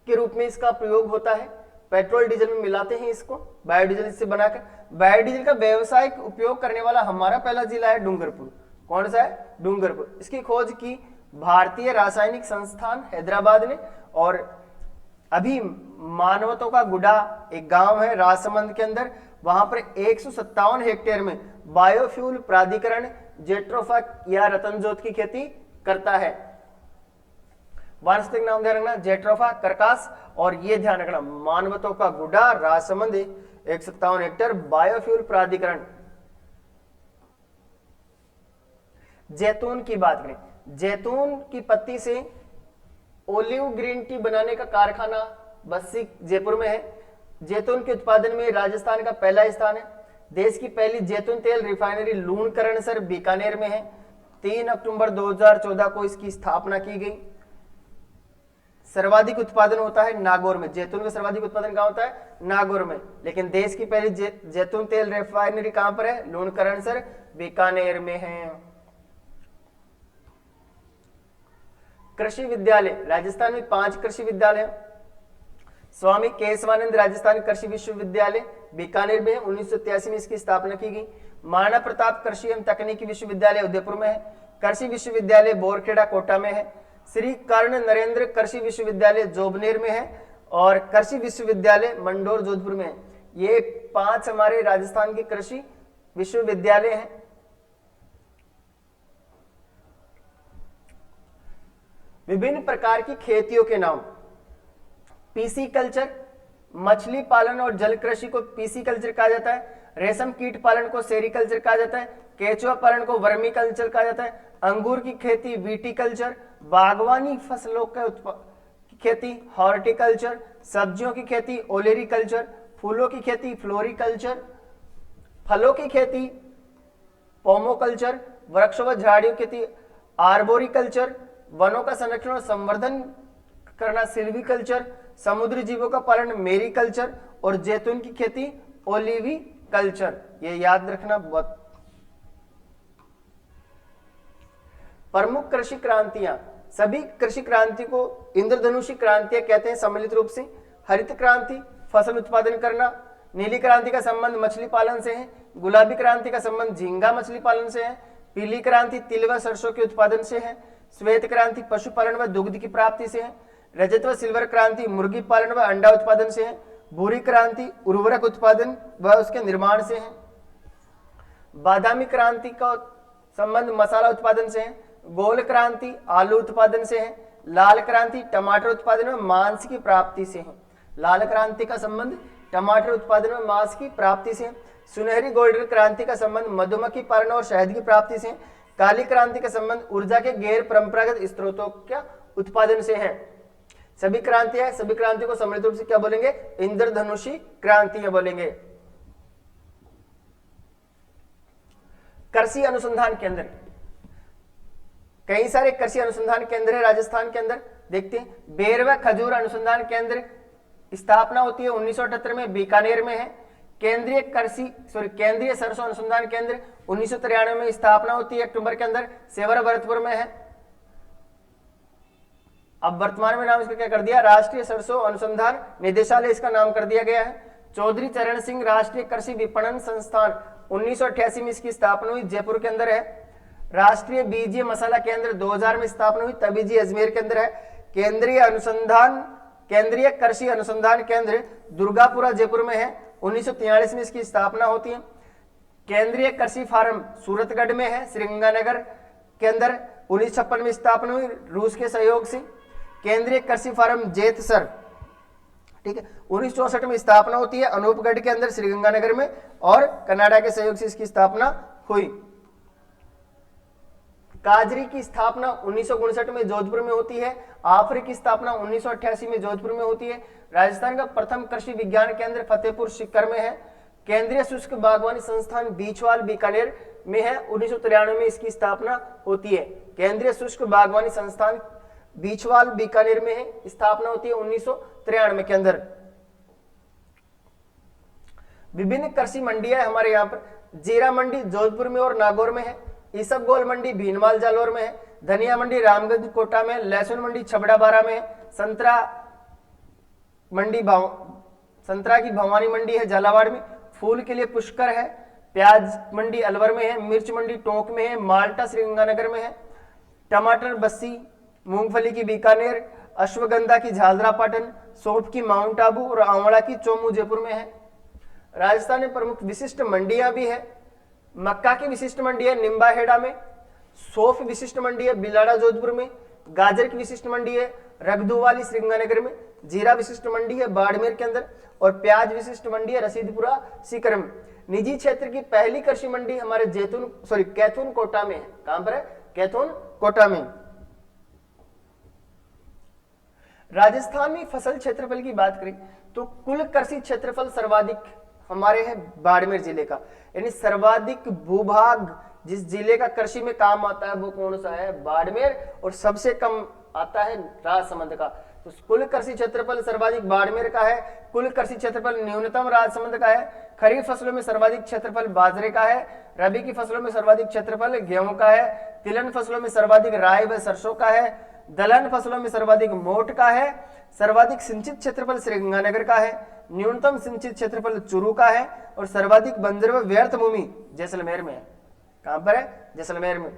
के रूप में इसका प्रयोग होता है। पेट्रोल डीजल में मिलाते हैं इसको, बायोडीजल इससे बनाकर। बायोडीजल का व्यावसायिक उपयोग करने वाला हमारा पहला जिला है डूंगरपुर। कौन सा है? डूंगरपुर। इसकी खोज की भारतीय रासायनिक संस्थान हैदराबाद ने। और अभी मानवतों का गुडा एक गांव है राजसमंद के अंदर, वहां पर 157 हेक्टेयर में बायोफ्यूल प्राधिकरण जेट्रोफा या रतनजोत की खेती करता है। वानस्पतिक नाम ध्यान रखना जेट्रोफा करकास। और ये ध्यान रखना मानवतों का गुडा राजसमंद 157 हेक्टेयर बायोफ्यूल प्राधिकरण। जैतून की बात करें, जैतून की पत्ती से ओलिव ग्रीन टी बनाने का कारखाना बस्सी जयपुर में है। जैतून के उत्पादन में राजस्थान का पहला स्थान है। देश की पहली जैतून तेल रिफाइनरी लूणकरणसर बीकानेर में है। 3 अक्टूबर 2014 को इसकी स्थापना की गई। सर्वाधिक उत्पादन होता है नागौर में। जैतून का सर्वाधिक उत्पादन कहां होता है? नागौर में। लेकिन देश की पहली जैतून तेल रिफाइनरी कहां पर है? लूणकरणसर बीकानेर में है। कृषि विद्यालय राजस्थान में 5 कृषि विद्यालय हैं। स्वामी केशवानंद राजस्थान कृषि विश्वविद्यालय बीकानेर में है। 1983 में इसकी स्थापना की गई। महाराणा प्रताप कृषि एवं तकनीकी विश्वविद्यालय उदयपुर में है। कृषि विश्वविद्यालय बोरखेड़ा कोटा में है। श्री कर्ण नरेंद्र कृषि विश्वविद्यालय जोबनेर में है और कृषि विश्वविद्यालय मंडोर जोधपुर में है। ये 5 हमारे राजस्थान के कृषि विश्वविद्यालय हैं। विभिन्न प्रकार की खेतियों के नाम। पीसी कल्चर, मछली पालन और जल कृषि को पीसी कल्चर कहा जाता है। रेशम कीट पालन को सेरीकल्चर कहा जाता है। केचुआ पालन को वर्मी कल्चर कहा जाता है। अंगूर की खेती विटीकल्चर, बागवानी फसलों की खेती हॉर्टिकल्चर, सब्जियों की खेती ओलेरीकल्चर, फूलों की खेती फ्लोरिकल्चर, फलों की खेती पोमोकल्चर, वृक्ष व झाड़ियों की खेती आर्बोरिकल्चर, वनों का संरक्षण और संवर्धन करना सिल्वीकल्चर, समुद्री जीवों का पालन मेरीकल्चर और जैतून की खेती ओलिवीकल्चर। ये याद रखना बहुत। प्रमुख कृषि क्रांतियां। सभी कृषि क्रांति को इंद्रधनुषी क्रांतियां कहते हैं सम्मिलित रूप से। हरित क्रांति फसल उत्पादन करना, नीली क्रांति का संबंध मछली पालन से है, गुलाबी क्रांति का संबंध झींगा मछली पालन से है, पीली क्रांति तिल व सरसों के उत्पादन से है, श्वेत क्रांति पशुपालन व दुग्ध की प्राप्ति से है, रजत व सिल्वर क्रांति मुर्गी पालन व अंडा उत्पादन से है, भूरी क्रांति उर्वरक उत्पादन व उसके निर्माण से है, बादामी क्रांति का संबंध मसाला उत्पादन से है, गोल क्रांति आलू उत्पादन से है, लाल क्रांति टमाटर उत्पादन व मांस की प्राप्ति से है। लाल क्रांति का संबंध टमाटर उत्पादन व मांस की प्राप्ति से है। सुनहरी गोल्डन क्रांति का संबंध मधुमक्खी पालन और शहद की प्राप्ति से है। काली क्रांति का संबंध ऊर्जा के गैर परंपरागत स्रोतों के उत्पादन से है। सभी क्रांतियां, सभी क्रांतियों को सम्मिलित रूप से क्या बोलेंगे? इंद्रधनुषी क्रांतियां बोलेंगे। कृषि अनुसंधान केंद्र, कई सारे कृषि अनुसंधान केंद्र है राजस्थान के अंदर। देखते हैं, बेर व खजूर अनुसंधान केंद्र स्थापना होती है 1978 में, बीकानेर में है। केंद्रीय सरसों अनुसंधान केंद्र 1993 में स्थापना होती है अक्टूबर के अंदर, सेवर भरतपुर में है। अब वर्तमान में नाम इसका क्या कर दिया? राष्ट्रीय सरसों अनुसंधान निदेशालय इसका नाम कर दिया गया है। चौधरी चरण सिंह राष्ट्रीय कृषि विपणन संस्थान 1988 में इसकी स्थापना हुई, जयपुर के अंदर है। राष्ट्रीय बीजीय मसाला केंद्र 2000 में स्थापना हुई, तबीजी अजमेर के अंदर है। केंद्रीय कृषि अनुसंधान केंद्र दुर्गापुरा जयपुर में है, 1943 में इसकी स्थापना होती है। केंद्रीय कृषि फार्म सूरतगढ़ में है, श्रीगंगानगर के अंदर 1956 में स्थापना हुई रूस के सहयोग से। केंद्रीय कृषि फार्म जेतसर, ठीक है, 1964 में स्थापना होती है अनूपगढ़ के अंदर श्रीगंगानगर में, और कनाडा के सहयोग से इसकी स्थापना हुई। काजरी की स्थापना 1959 में जोधपुर में होती है। आफरी की स्थापना 1988 में जोधपुर में होती है। राजस्थान का प्रथम कृषि विज्ञान केंद्र फतेहपुर सीकर में है। केंद्रीय शुष्क बागवानी संस्थान बीछवाल बीकानेर में है, 1993 में इसकी स्थापना होती है। केंद्रीय शुष्क बागवानी संस्थान बीछवाल बीकानेर में है, स्थापना होती है 1993 के अंदर। विभिन्न कृषि मंडियां हमारे यहाँ पर, जीरा मंडी जोधपुर में और नागौर में है। ईसबगोल मंडी भीनमाल जालोर में है। धनिया मंडी रामगंज कोटा में, लहसुन मंडी छबड़ा बारा में, संतरा की भवानी मंडी है झालावाड़ में। फूल के लिए पुष्कर है। प्याज मंडी अलवर में है। मिर्च मंडी टोंक में है। माल्टा श्रीगंगानगर में है। टमाटर बस्सी, मूंगफली की बीकानेर, अश्वगंधा की झालरा पाटन, सौंफ की माउंट आबू और आंवला की चोमू जयपुर में है। राजस्थान में प्रमुख विशिष्ट मंडियां भी है। मक्का की विशिष्ट मंडी है निम्बाहेड़ा में। सौंफ विशिष्ट मंडी है बिलाड़ा जोधपुर में। गाजर की विशिष्ट मंडी है रगदूवाली श्रीगंगानगर में। जीरा विशिष्ट मंडी है बाड़मेर के अंदर, और प्याज विशिष्ट मंडी है रसीदपुरा सीकर में। निजी क्षेत्र की पहली कृषि मंडी हमारे कैथून कोटा में है। कहां पर है? कैथून कोटा में। राजस्थान में फसल क्षेत्रफल की बात करें तो कुल कृषि क्षेत्रफल सर्वाधिक हमारे है बाड़मेर जिले का, यानी सर्वाधिक भूभाग जिस जिले का कृषि में काम आता है वो कौन सा है? बाड़मेर। और सबसे कम आता है राजसमंद का। तो कुल कृषि क्षेत्रफल सर्वाधिक बाड़मेर का है। कुल कृषि क्षेत्रफल न्यूनतम राजसमंद का है। खरीफ फसलों में सर्वाधिक क्षेत्रफल बाजरे का है। रबी की फसलों में सर्वाधिक क्षेत्रफल गेहूं का है। तिलहन फसलों में सर्वाधिक राई व सरसों का है। दलहन फसलों में सर्वाधिक मोट का है। सर्वाधिक सिंचित क्षेत्रफल श्रीगंगानगर का है। न्यूनतम सिंचित क्षेत्रफल चूरू का है। और सर्वाधिक बंजर व व्यर्थ भूमि जैसलमेर में है। कहां पर है? जैसलमेर में।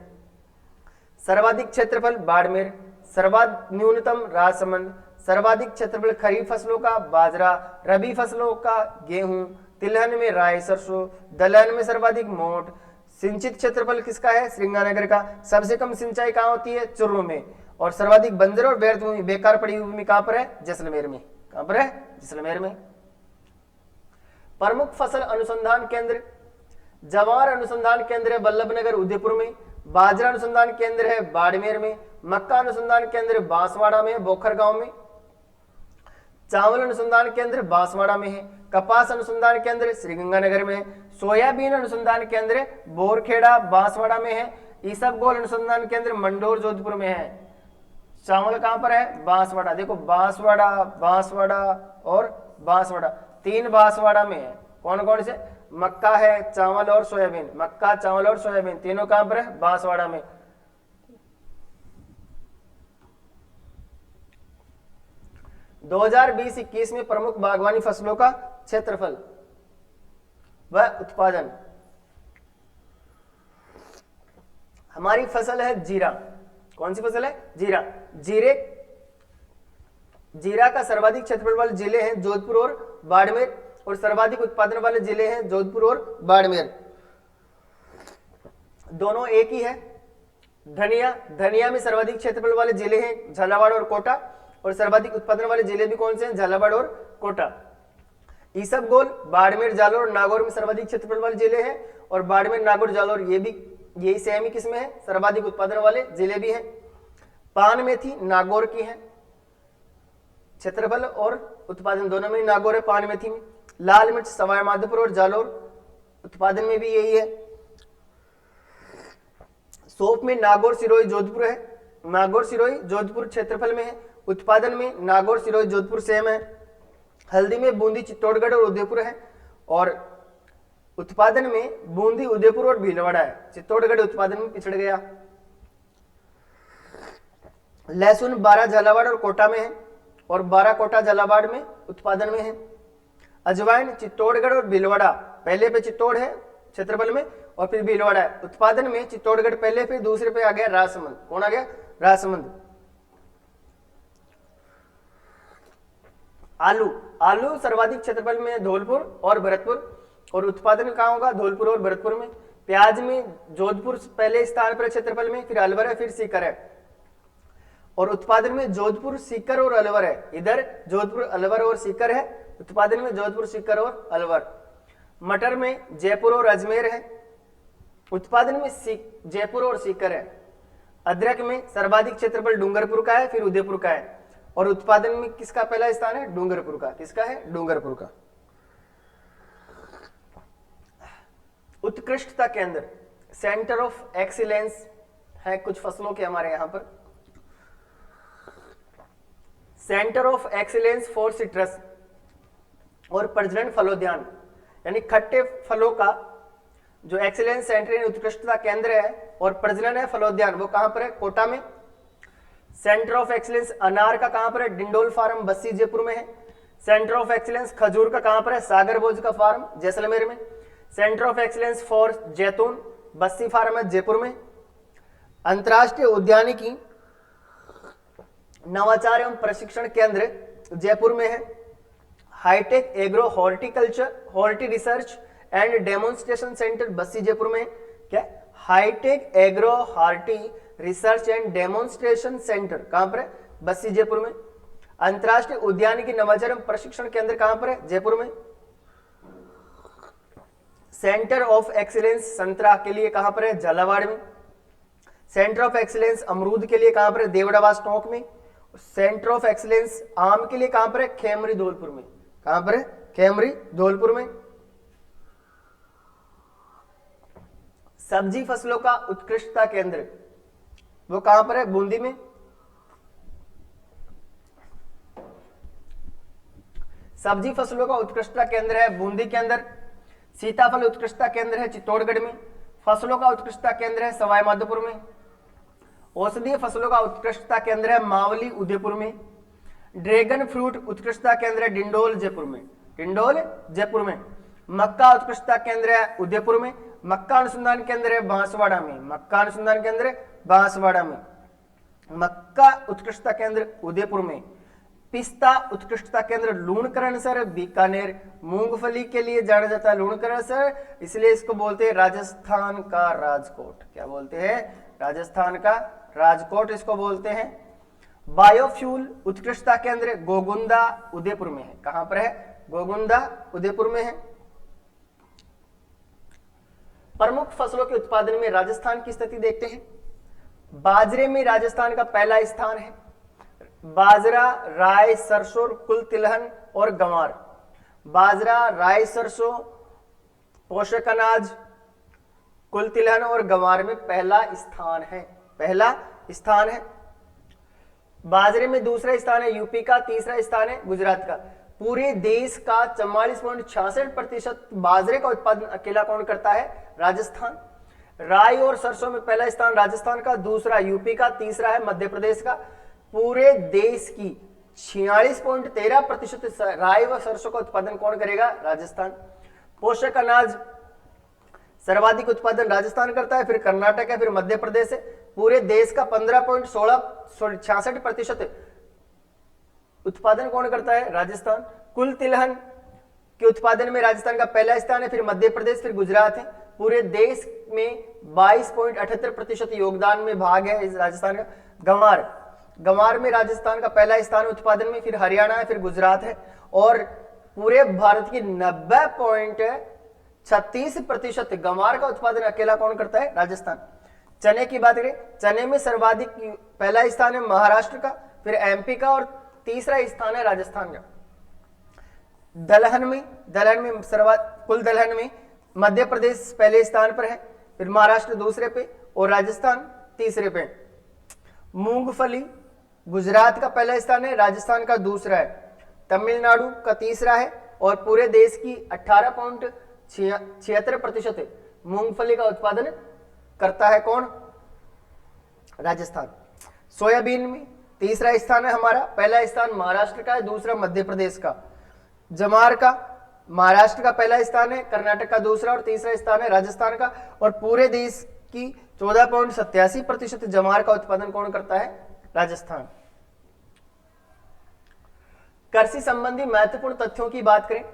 सर्वाधिक क्षेत्रफल बाड़मेर, न्यूनतम राजसमंद। सर्वाधिक क्षेत्रफल खरीफ फसलों का बाजरा, रबी फसलों का गेहूं, तिलहन में राई सरसों, दलहन में सर्वाधिक मोठ। सिंचित क्षेत्रफल किसका है? श्रीगंगानगर का। सबसे कम सिंचाई कहाँ होती है? चुरू में। और सर्वाधिक बंजर और व्यर्थ भूमि, बेकार पड़ी हुई भूमि कहां पर है? जैसलमेर में। कहां पर है? जैसलमेर में। प्रमुख फसल अनुसंधान केंद्र, जवार अनुसंधान केंद्र है वल्लभनगर उदयपुर में, बाजरा अनुसंधान केंद्र है बाड़मेर में, मक्का अनुसंधान केंद्र बांसवाड़ा में, बोखर गांव में, चावल अनुसंधान केंद्र बांसवाड़ा में है, कपास अनुसंधान केंद्र श्रीगंगानगर में है, सोयाबीन अनुसंधान केंद्र बोरखेड़ा बांसवाड़ा में है, ईसबगोल अनुसंधान केंद्र मंडोर जोधपुर में है। चावल कहां पर है? बांसवाड़ा। देखो बांसवाड़ा, बांसवाड़ा और बांसवाड़ा, 3 बांसवाड़ा में है। कौन कौन से? मक्का है, चावल और सोयाबीन। मक्का, चावल और सोयाबीन तीनों कहां पर है? बांसवाड़ा में। 2020-21 में प्रमुख बागवानी फसलों का क्षेत्रफल व उत्पादन। हमारी फसल है जीरा। कौन सी फसल है? जीरा। जीरा का सर्वाधिक क्षेत्रफल वाले जिले हैं जोधपुर और बाड़मेर, और सर्वाधिक उत्पादन वाले जिले हैं जोधपुर और बाड़मेर। दोनों एक ही है। धनिया में सर्वाधिक क्षेत्रफल वाले जिले हैं झालावाड़ और कोटा, और सर्वाधिक उत्पादन वाले जिले भी कौन से हैं? झालावाड़ और कोटा। ईसबगोल बाड़मेर, जालोर और नागौर में सर्वाधिक क्षेत्रफल वाले जिले हैं, और बाड़मेर, नागौर, जालोर ये भी यही सेम ही किसमें है? सर्वाधिक उत्पादन वाले जिले भी हैं। पान मेथी नागौर की है, क्षेत्रफल और उत्पादन दोनों में नागौर है पान मेथी में। लाल मिर्च सवाई माधोपुर और जालोर, उत्पादन में भी यही है। सौंफ में नागौर, सिरोही, जोधपुर है। नागौर, सिरोही, जोधपुर क्षेत्रफल में है, उत्पादन में नागौर, सिरोही, जोधपुर सेम है। हल्दी में बूंदी, चित्तौड़गढ़ और उदयपुर है, और उत्पादन में बूंदी, उदयपुर और भीलवाड़ा है। चित्तौड़गढ़ उत्पादन में पिछड़ गया। लहसुन 12 झालावाड़ और कोटा में है, और 12 कोटा झालावाड़ में उत्पादन में है। अजवाइन चित्तौड़गढ़ और भीलवाड़ा, पहले पे चित्तौड़ है क्षेत्रफल में, और फिर भीलवाड़ा है। उत्पादन में चित्तौड़गढ़ पहले, फिर दूसरे पे आ गया राजसमंद। कौन आ गया? राजसमंद। आलू सर्वाधिक क्षेत्रफल में धौलपुर और भरतपुर, और उत्पादन कहां होगा? धौलपुर और भरतपुर में। प्याज में जोधपुर पहले स्थान पर क्षेत्रफल में, फिर अलवर है, फिर सीकर है, और उत्पादन में जोधपुर, सीकर और अलवर है। इधर जोधपुर, अलवर और सीकर है, उत्पादन में जोधपुर, सीकर और अलवर। मटर में जयपुर और अजमेर है, उत्पादन में जयपुर और सीकर है। अदरक में सर्वाधिक क्षेत्रफल डूंगरपुर का है, फिर उदयपुर का है, और उत्पादन में किसका पहला स्थान है? डूंगरपुर का। किसका है? डूंगरपुर का। उत्कृष्टता केंद्र, सेंटर ऑफ एक्सीलेंस है कुछ फसलों के हमारे यहां पर। Centre of excellence for citrus और प्रजनन फलोद्यान, यानी खट्टे फलों का जो एक्सीलेंस सेंटर उत्कृष्टता केंद्र है, और प्रजनन है फलोद्यान, वो कहां पर है? कोटा में। सेंटर ऑफ एक्सीलेंस अनार का कहां पर है? डिंडोल फार्म बस्सी जयपुर में है। सेंटर ऑफ एक्सीलेंस खजूर का कहां पर है? सागर भोज का फार्म जैसलमेर में। सेंटर ऑफ एक्सीलेंस फॉर जैतून बस्सी फार्म है जयपुर में। अंतर्राष्ट्रीय उद्यानिकी नवाचार एवं प्रशिक्षण केंद्र जयपुर में है। Hitech agro horticulture horti research and demonstration centre Bassi Jaipur में। क्या? Hitech agro horti research and demonstration centre कहां पर है? बस्सी जयपुर में। अंतर्राष्ट्रीय उद्यानिकी नवाचार एवं प्रशिक्षण केंद्र कहां पर है? जयपुर में। सेंटर ऑफ एक्सीलेंस संतरा के लिए कहां पर है? झालावाड़ में। सेंटर ऑफ एक्सीलेंस अमरूद के लिए कहां पर है? देवड़ावास टोंक में। सेंटर ऑफ एक्सीलेंस आम के लिए कहां पर है? खेमरी धौलपुर में। कहां पर है? खेमरी धौलपुर में। सब्जी फसलों का उत्कृष्टता केंद्र वो कहां पर है? बूंदी में। सब्जी फसलों का उत्कृष्टता केंद्र है बूंदी के अंदर। सीताफल उत्कृष्टता केंद्र है चित्तौड़गढ़ में। फसलों का उत्कृष्टता केंद्र है सवाई माधोपुर में। औषधीय फसलों का उत्कृष्टता केंद्र है मावली उदयपुर में। ड्रैगन फ्रूट उत्कृष्टता केंद्र है डिंडोल जयपुर में। डिंडोल जयपुर में। मक्का उत्कृष्टता केंद्र है उदयपुर में। मक्का अनुसंधान केंद्र है बांसवाड़ा में। मक्का अनुसंधान केंद्र बांसवाड़ा में। मक्का उत्कृष्टता केंद्र उदयपुर में, पिस्ता उत्कृष्टता केंद्र लूणकरणसर बीकानेर, मूंगफली के लिए जाना जाता है लूणकरणसर, इसलिए इसको बोलते हैं राजस्थान का राजकोट। क्या बोलते हैं? राजस्थान का राजकोट इसको बोलते हैं। बायोफ्यूल उत्कृष्टता केंद्र गोगुंदा उदयपुर में है। कहां पर है? गोगुंदा उदयपुर में है। प्रमुख फसलों के उत्पादन में राजस्थान की स्थिति देखते हैं। बाजरे में राजस्थान का पहला स्थान है। बाजरा, राय, सरसों, कुल तिलहन और गंवार। बाजरा, राय, सरसों, पोषक अनाज, कुल तिलहन और गंवार में पहला स्थान है। पहला स्थान है। बाजरे में दूसरा स्थान है यूपी का, तीसरा स्थान है गुजरात का। पूरे देश का 44.66% बाजरे का उत्पादन अकेला कौन करता है? राजस्थान। राई और सरसों में पहला स्थान राजस्थान का, दूसरा यूपी का, तीसरा है मध्य प्रदेश का। पूरे देश की 46.13% राई व सरसों का उत्पादन कौन करेगा? राजस्थान। पोषक अनाज सर्वाधिक उत्पादन राजस्थान करता है, फिर कर्नाटक है, फिर मध्य प्रदेश है। पूरे देश का 15.66% उत्पादन कौन करता है? राजस्थान। कुल तिलहन के उत्पादन में राजस्थान का पहला स्थान है, फिर मध्य प्रदेश, फिर गुजरात है। पूरे देश में 22.78% योगदान में भाग है इस राजस्थान का। गंवार में राजस्थान का पहला स्थान उत्पादन में, फिर हरियाणा है, फिर गुजरात है। और पूरे भारत की 90.36% गंवार का उत्पादन अकेला कौन करता है? राजस्थान। चने की बात करें, चने में सर्वाधिक पहला स्थान है महाराष्ट्र का, फिर एमपी का और तीसरा स्थान है राजस्थान का। दलहन में कुल दलहन में मध्य प्रदेश पहले स्थान पर है, फिर महाराष्ट्र दूसरे पे और राजस्थान तीसरे पे। मूंगफली गुजरात का पहला स्थान है, राजस्थान का दूसरा है, तमिलनाडु का तीसरा है और पूरे देश की 18.76% मूंगफली का उत्पादन करता है कौन? राजस्थान। सोयाबीन में तीसरा स्थान है हमारा, पहला स्थान महाराष्ट्र का है, दूसरा मध्य प्रदेश का। जवार का महाराष्ट्र का पहला स्थान है, कर्नाटक का दूसरा और तीसरा स्थान है राजस्थान का। और पूरे देश की 14.87% जवार का उत्पादन कौन करता है? राजस्थान। कृषि संबंधी महत्वपूर्ण तथ्यों की बात करें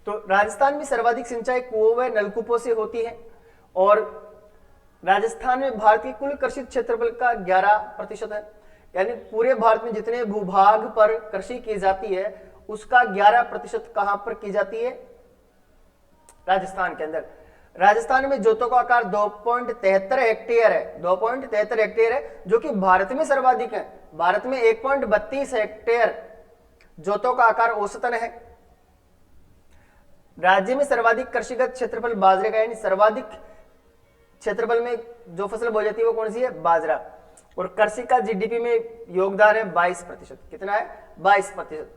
तो राजस्थान में सर्वाधिक सिंचाई कुओं व नलकूपों से होती है और राजस्थान में भारत के कुल कृषि क्षेत्रफल का 11% है। यानी पूरे भारत में जितने भूभाग पर कृषि की जाती है उसका 11% कहां पर की जाती है? राजस्थान के अंदर। राजस्थान में जोतों का आकार 2.73 हेक्टेयर है, 2.73 हेक्टेयर है, जो कि भारत में सर्वाधिक है। भारत में 1.32 हेक्टेयर जोतों का आकार औसतन है। राज्य में सर्वाधिक कृषिगत क्षेत्रफल बाजरे का, यानी सर्वाधिक क्षेत्रफल में जो फसल बोई जाती है वो कौन सी है? बाजरा। और कृषि का जीडीपी में योगदान है 22%। कितना है? 22%।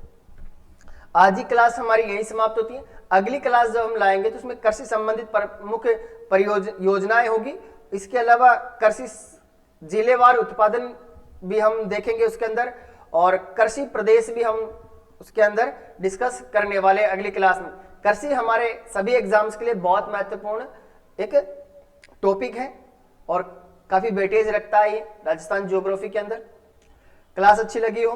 आज की क्लास हमारी यही समाप्त होती है। अगली क्लास जब हम लाएंगे तो उसमें कृषि संबंधित मुख्य परियोजनाएं होगी। इसके अलावा कृषि जिलेवार उत्पादन भी हम देखेंगे उसके अंदर, और कृषि प्रदेश भी हम उसके अंदर डिस्कस करने वाले अगली क्लास में। कृषि हमारे सभी एग्जाम्स के लिए बहुत महत्वपूर्ण एक टॉपिक है और काफी वेटेज रखता है ये राजस्थान ज्योग्राफी के अंदर। क्लास अच्छी लगी हो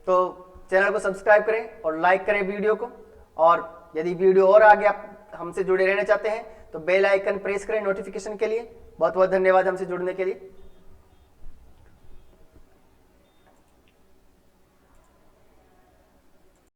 तो चैनल को सब्सक्राइब करें और लाइक करें वीडियो को, और यदि वीडियो और आगे आप हमसे जुड़े रहना चाहते हैं तो बेल आइकन प्रेस करें नोटिफिकेशन के लिए। बहुत बहुत धन्यवाद हमसे जुड़ने के लिए।